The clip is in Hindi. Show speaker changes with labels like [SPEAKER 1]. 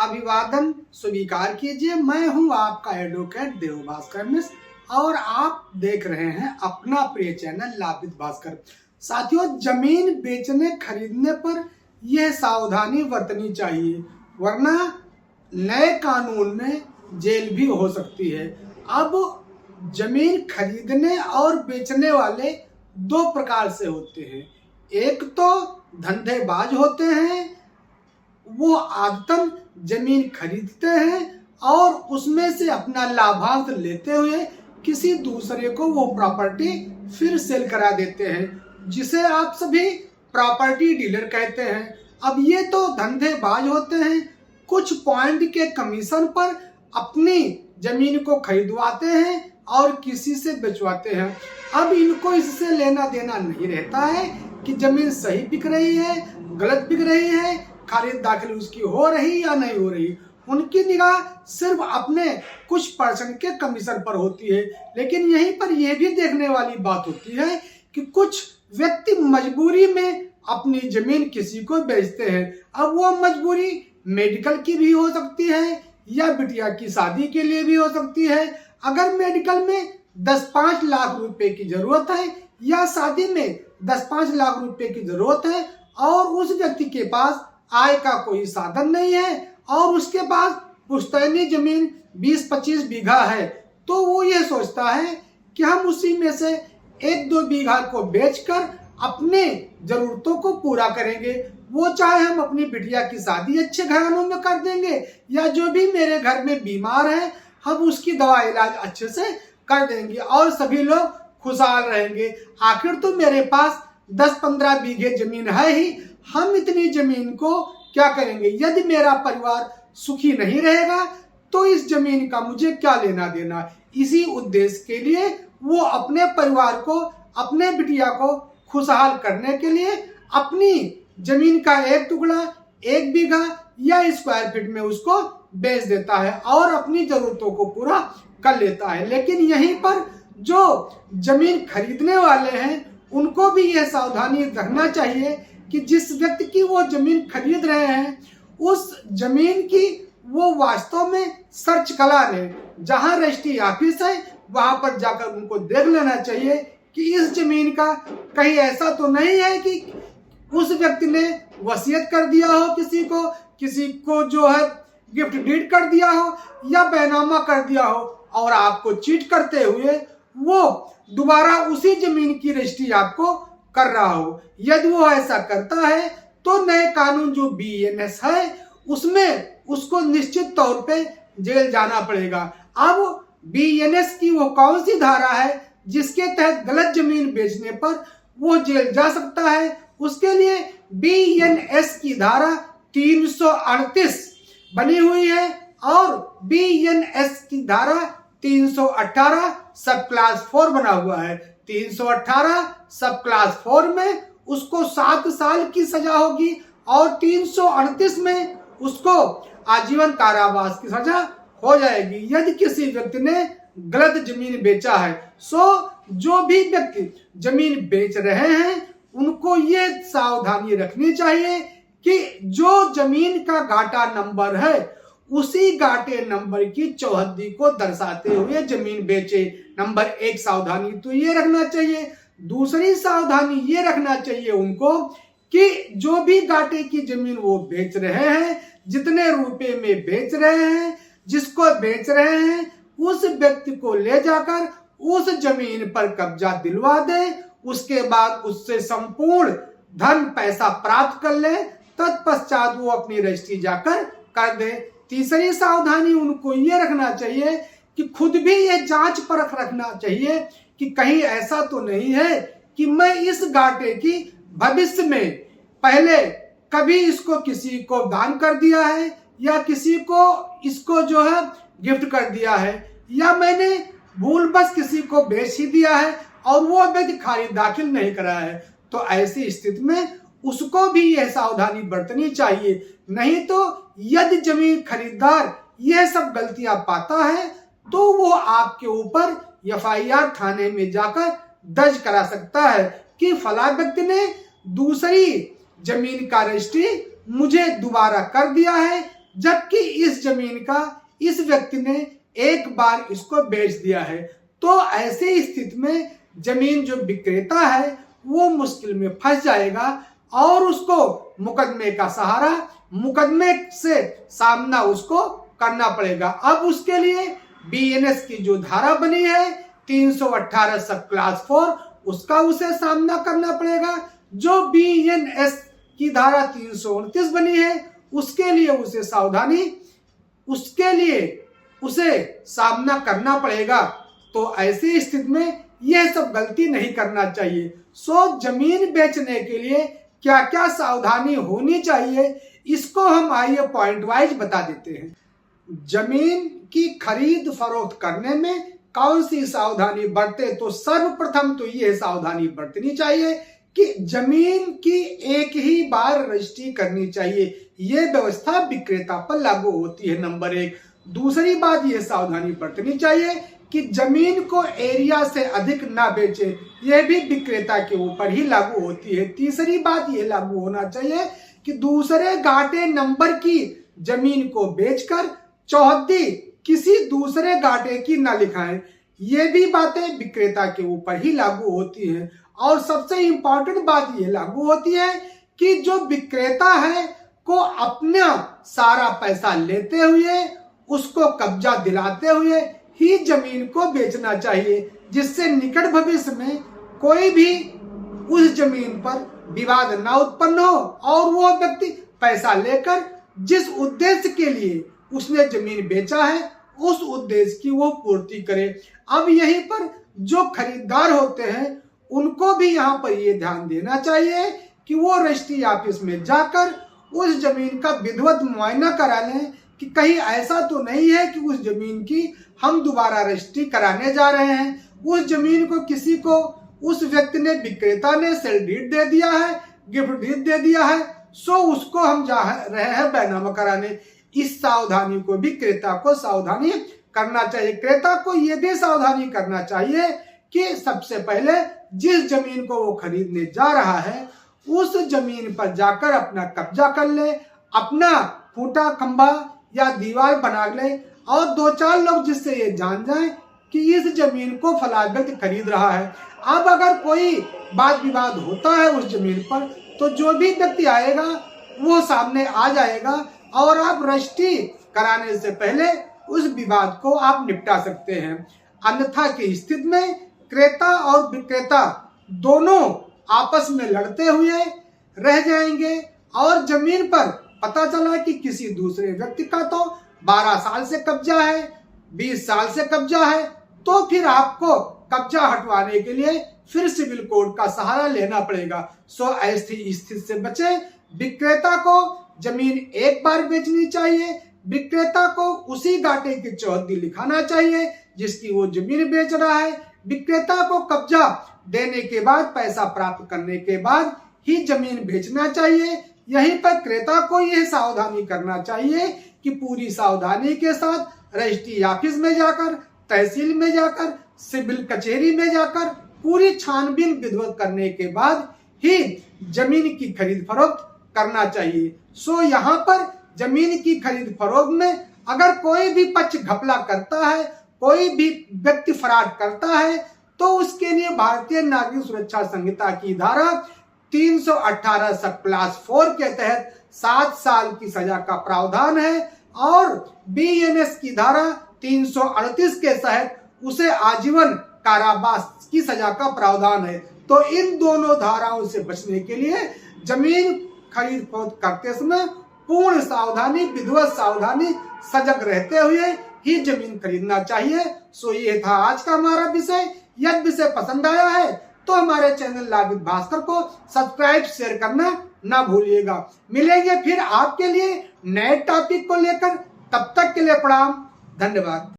[SPEAKER 1] अभिवादन स्वीकार कीजिए। मैं हूं आपका एडवोकेट देव भास्कर मिश्र और आप देख रहे हैं अपना प्रिय चैनल लाभित भास्कर। साथियों, जमीन बेचने खरीदने पर यह सावधानी बरतनी चाहिए, वरना नए कानून में जेल भी हो सकती है। अब जमीन खरीदने और बेचने वाले दो प्रकार से होते हैं। एक तो धंधेबाज होते हैं, वो आदतन जमीन खरीदते हैं और उसमें से अपना लाभांश लेते हुए किसी दूसरे को वो प्रॉपर्टी फिर सेल करा देते हैं, जिसे आप सभी प्रॉपर्टी डीलर कहते हैं। अब ये तो धंधेबाज होते हैं, कुछ पॉइंट के कमीशन पर अपनी जमीन को खरीदवाते हैं और किसी से बेचवाते हैं। अब इनको इससे लेना देना नहीं रहता है कि जमीन सही बिक रही है, गलत बिक रही है, खारिज दाखिल उसकी हो रही या नहीं हो रही। उनकी निगाह सिर्फ अपने कुछ परसेंट के कमीशन पर होती है। लेकिन यहीं पर यह भी देखने वाली बात होती है कि कुछ व्यक्ति मजबूरी में अपनी जमीन किसी को बेचते हैं। अब वो मजबूरी मेडिकल की भी हो सकती है या बिटिया की शादी के लिए भी हो सकती है। अगर मेडिकल में 10-5 लाख रुपए की जरूरत है या शादी में 10-5 लाख रुपए की जरूरत है और उस व्यक्ति के पास आय का कोई साधन नहीं है और उसके पास पुश्तैनी जमीन 20-25 बीघा है, तो वो ये सोचता है कि हम उसी में से 1-2 बीघा को बेचकर अपने जरूरतों को पूरा करेंगे। वो चाहे हम अपनी बिटिया की शादी अच्छे घरानों में कर देंगे या जो भी मेरे घर में बीमार है हम उसकी दवा इलाज अच्छे से कर देंगे और सभी लोग खुशहाल रहेंगे। आखिर तो मेरे पास 10-15 बीघे जमीन है ही, हम इतनी जमीन को क्या करेंगे? यदि मेरा परिवार सुखी नहीं रहेगा तो इस जमीन का मुझे क्या लेना देना। इसी उद्देश्य के लिए वो अपने परिवार को, अपने बिटिया को खुशहाल करने के लिए अपनी जमीन का एक टुकड़ा 1 बीघा या स्क्वायर फीट में उसको बेच देता है और अपनी जरूरतों को पूरा कर लेता है। लेकिन यहीं पर जो जमीन खरीदने वाले हैं उनको भी यह सावधानी रखना चाहिए कि जिस व्यक्ति की वो जमीन खरीद रहे हैं उस जमीन की वो वास्तव में सर्च करा लें। जहां रजिस्ट्री ऑफिस है वहां पर जाकर उनको देख लेना चाहिए कि इस जमीन का कहीं ऐसा तो नहीं है कि उस व्यक्ति ने वसीयत कर दिया हो, किसी को जो है गिफ्ट डीड कर दिया हो या बैनामा कर दिया हो और आपको चीट करते हुए वो दोबारा उसी जमीन की रजिस्ट्री आपको कर रहा हो। यदि वो ऐसा करता है तो नए कानून जो BENS है उसमें उसको निश्चित तौर पे जेल जाना पड़ेगा। अब BENS की वो कौन सी धारा है जिसके तहत गलत जमीन बेचने पर वो जेल जा सकता है? उसके लिए BENS की धारा 338 बनी हुई है और BENS की धारा 318 सब क्लास 4 बना हुआ है। 318 सब क्लास 4 में उसको 7 साल की सजा होगी और 338 में उसको आजीवन कारावास की सजा हो जाएगी यदि किसी व्यक्ति ने गलत जमीन बेचा है। जो भी व्यक्ति जमीन बेच रहे हैं उनको ये सावधानी रखनी चाहिए कि जो जमीन का गाटा नंबर है उसी गाटे नंबर की चौहद्दी को दर्शाते हुए जमीन बेचे। नंबर 1 सावधानी तो ये रखना चाहिए। दूसरी सावधानी ये रखना चाहिए उनको कि जो भी गाटे की जमीन वो बेच रहे हैं, जितने रुपए में बेच रहे हैं, जिसको बेच रहे हैं उस व्यक्ति को ले जाकर उस जमीन पर कब्जा दिलवा दे। उसके बाद उससे संपूर्ण धन पैसा प्राप्त कर ले, तत्पश्चात वो अपनी रजिस्ट्री जाकर कर दे। तीसरी सावधानी उनको ये रखना चाहिए कि खुद भी ये जांच परख रखना चाहिए कि कहीं ऐसा तो नहीं है कि मैं इस गाटे की भविष्य में पहले कभी इसको किसी को दान कर दिया है या किसी को इसको जो है गिफ्ट कर दिया है या मैंने भूलवश किसी को बेच ही दिया है और वो व्यक्ति खारिज दाखिल नहीं करा है। तो ऐसी स्थिति में उसको भी यह सावधानी बरतनी चाहिए। नहीं तो यदि जमीन खरीदार यह सब गलतियां पाता है तो वो आपके ऊपर FIR थाने में जाकर दर्ज करा सकता है कि फला व्यक्ति ने दूसरी जमीन का रजिस्ट्री मुझे दोबारा कर दिया है जबकि इस जमीन का इस व्यक्ति ने एक बार इसको बेच दिया है। तो ऐसी स्थिति में जमीन जो विक्रेता है वो मुश्किल में फंस जाएगा और उसको मुकदमे का सहारा, मुकदमे से सामना उसको करना पड़ेगा। अब उसके लिए बीएनएस की जो धारा बनी है 318 सब क्लास 4, उसका उसे सामना करना पड़ेगा। जो बीएनएस की धारा 329 बनी है उसके लिए उसे सामना करना पड़ेगा। तो ऐसी स्थिति में यह सब गलती नहीं करना चाहिए। जमीन बेचने के लिए क्या क्या सावधानी होनी चाहिए इसको हम आइए पॉइंट वाइज बता देते हैं। जमीन की खरीद फरोख्त करने में कौन सी सावधानी बरते, तो सर्वप्रथम तो यह सावधानी बरतनी चाहिए कि जमीन की एक ही बार रजिस्ट्री करनी चाहिए। यह व्यवस्था विक्रेता पर लागू होती है, नंबर 1। दूसरी बात यह सावधानी बरतनी चाहिए कि जमीन को एरिया से अधिक ना बेचे, यह भी विक्रेता के ऊपर ही लागू होती है। तीसरी बात यह लागू होना चाहिए कि दूसरे गाटे नंबर की जमीन को बेचकर चौहद्दी किसी दूसरे गाटे की न लिखाएं, ये भी बातें विक्रेता के ऊपर ही लागू होती है। और सबसे इंपॉर्टेंट बात यह लागू होती है कि जो विक्रेता है को अपना सारा पैसा लेते हुए, उसको कब्जा दिलाते हुए ही जमीन को बेचना चाहिए, जिससे निकट भविष्य में कोई भी उस जमीन पर विवाद ना उत्पन्न हो और वो व्यक्ति पैसा लेकर जिस उद्देश्य के लिए उसने जमीन बेचा है उस उद्देश्य की वो पूर्ति करे। अब यहीं पर जो खरीदार होते हैं उनको भी यहाँ पर ये ध्यान देना चाहिए कि वो रजिस्ट्री ऑफिस में जाकर उस जमीन का विधिवत मुआयना करा लें कि कहीं ऐसा तो नहीं है कि उस जमीन की हम दोबारा रजिस्ट्री कराने जा रहे हैं। उस जमीन को किसी को उस व्यक्ति ने, विक्रेता ने सेल डीड दे दिया है, गिफ्ट डीड दे दिया है, सो उसको हम जा रहे हैं बैनामा कराने। इस सावधानी को भी क्रेता को सावधानी करना चाहिए। क्रेता को यह भी सावधानी करना चाहिए कि सबसे पहले जिस जमीन को वो खरीदने जा रहा है उस जमीन पर जाकर अपना कब्जा कर ले, अपना खूंटा खंभा या दीवार बना ले और 2-4 लोग जिससे ये जान जाएं कि इस जमीन को फलाना व्यक्ति खरीद रहा है। अब अगर कोई वाद विवाद होता है उस जमीन पर तो जो भी व्यक्ति आएगा वो सामने आ जाएगा और आप रजिस्ट्री कराने से पहले उस विवाद को आप निपटा सकते हैं। अन्यथा की स्थिति में क्रेता और विक्रेता दोनों आपस में लड़ते हुए रह जाएंगे और जमीन पर पता चला कि किसी दूसरे व्यक्ति का तो 12 साल से कब्जा है, 20 साल से कब्जा है, तो फिर आपको कब्जा हटवाने के लिए फिर सिविल कोर्ट का सहारा लेना पड़ेगा। ऐसी स्थिति से बचे। विक्रेता को जमीन एक बार बेचनी चाहिए, विक्रेता को उसी गाटे की चौहद्दी लिखाना चाहिए जिसकी वो जमीन बेच रहा है। विक्रेता को कब्जा देने के बाद, पैसा प्राप्त करने के बाद ही जमीन बेचना चाहिए। यहीं पर क्रेता को यह सावधानी करना चाहिए कि पूरी सावधानी के साथ रजिस्ट्री ऑफिस में जाकर, तहसील में जाकर, सिविल कचहरी में जाकर पूरी छानबीन विधिवत करने के बाद ही जमीन की खरीद फरोख्त करना चाहिए। यहाँ पर जमीन की खरीद फरोख्त में अगर कोई भी पक्ष घपला करता है, कोई भी व्यक्ति फराड करता है तो उसके लिए भारतीय नागरिक सुरक्षा संहिता की धारा 318 सब क्लास 4 के तहत 7 साल की सजा का प्रावधान है और बीएनएस की धारा 338 के तहत उसे आजीवन कारावास की सजा का प्रावधान है। तो इन दोनों धाराओं से बचने के लिए जमीन खरीद फरोख्त करते समय पूर्ण सावधानी, विधिवत सावधानी, सजग रहते हुए ही जमीन खरीदना चाहिए। ये था आज का हमारा विषय। यदि विषय पसंद आया है तो हमारे चैनल लाभित भास्कर को सब्सक्राइब, शेयर करना ना भूलिएगा। मिलेंगे फिर आपके लिए नए टॉपिक को लेकर, तब तक के लिए प्रणाम, धन्यवाद।